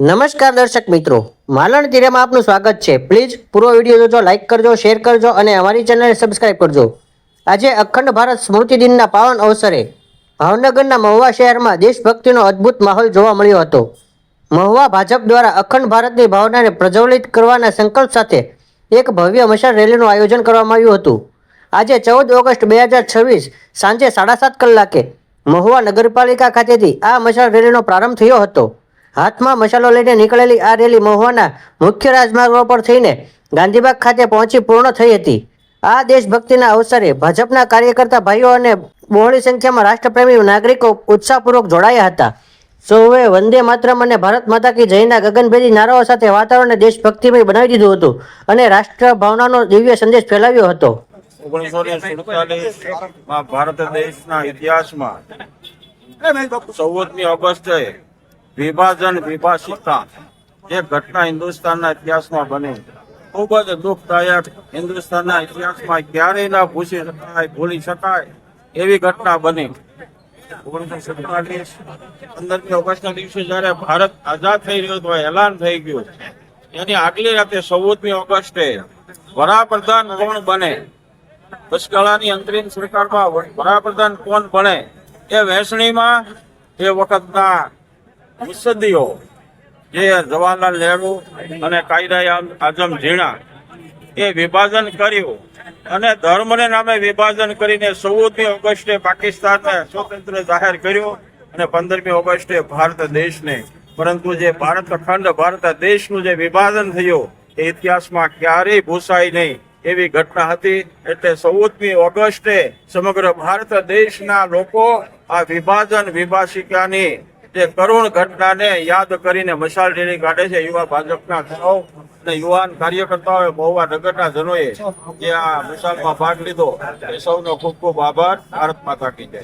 નમસ્કાર દર્શક મિત્રો, માલણ તીરેમાં આપનું સ્વાગત છે। પ્લીઝ પૂરો વિડીયો જોજો, લાઇક કરજો, શેર કરજો અને અમારી ચેનલને સબસ્ક્રાઇબ કરજો। આજે અખંડ ભારત સ્મૃતિ દિનના પાવન અવસરે ભાવનગરના મહુવા શહેરમાં દેશભક્તિનો અદ્ભુત માહોલ જોવા મળ્યો હતો। મહુવા ભાજપ દ્વારા અખંડ ભારતની ભાવનાને પ્રજ્વલિત કરવાના સંકલ્પ સાથે એક ભવ્ય મશાલ રેલીનું આયોજન કરવામાં આવ્યું હતું। આજે 14 ઓગસ્ટ 2026 સાંજે 7:30 કલાકે મહુવા નગરપાલિકા ખાતેથી આ મશાલ રેલીનો પ્રારંભ થયો હતો। હાથમાં મશાલો લઈને નીકળેલી આ રેલી મહુવાના મુખ્ય રાજમાર્ગો પર થઈને ગાંધીબાગ ખાતે પહોંચી પૂર્ણ થઈ હતી। આ દેશભક્તિના અવસરે ભાજપના કાર્યકર્તા ભાઈઓ અને બહોળી સંખ્યામાં રાષ્ટ્રપ્રેમી નાગરિકો ઉત્સાહપૂર્વક જોડાયા હતા। સૌએ વંદે માતરમ અને ભારત માતા કી જયના ગગનભેદી નારાઓ સાથે વાતાવરણને દેશભક્તિમય બનાવી દીધું હતું અને રાષ્ટ્ર ભાવનાનો દિવ્ય સંદેશ ફેલાવ્યો હતો। 1947 ભારત દેશના ઇતિહાસમાં 14મી ઓગસ્ટે વિભાજન વિભાષિતા જે ઘટના હિન્દુસ્તાનના ઇતિહાસમાં બની, ખૂબ જ દુઃખદાયક, હિન્દુસ્તાનના ઇતિહાસમાં ક્યારેય ના ભૂલી શકાય એવી ઘટના બની। 1947 15મી ઓગસ્ટના દિવસે જયારે ભારત આઝાદ થઈ રહ્યો હતો, એલાન થઈ ગયું, એની આગલી રાતે 14મી ઓગસ્ટે વડાપ્રધાન કોણ બને, દસગાળાની અંતરિમ સરકારમાં વડાપ્રધાન કોણ બને એ વહેંચણીમાં એ વખતના મુસદ્દીઓ જે જવાહરલાલ નહેરુ અને કાયદા આઝમ ઝીણા એ વિભાજન કર્યું અને ધર્મને નામે વિભાજન કરીને 14મી ઓગસ્ટે પાકિસ્તાનને સ્વતંત્ર જાહેર કર્યું અને 15મી ઓગસ્ટે ભારત દેશને। પરંતુ જે અખંડ ભારત દેશનું જે વિભાજન થયું એ ઇતિહાસમાં ક્યારેય ભૂસાય નહીં એવી ઘટના હતી। એટલે 14મી ઓગસ્ટે સમગ્ર ભારત દેશના લોકો આ વિભાજન વિભાષિકાની જે કરુણ ઘટનાને યાદ કરીને મશાલ રેલી કાઢે છે। યુવા ભાજપના સૌ અને યુવાન કાર્યકર્તાઓએ મહુવા નગરના જનોએ જે આ મશાલમાં ભાગ લીધો એ સૌનો ખૂબ ખૂબ આભાર। ભારત માતા કી જય।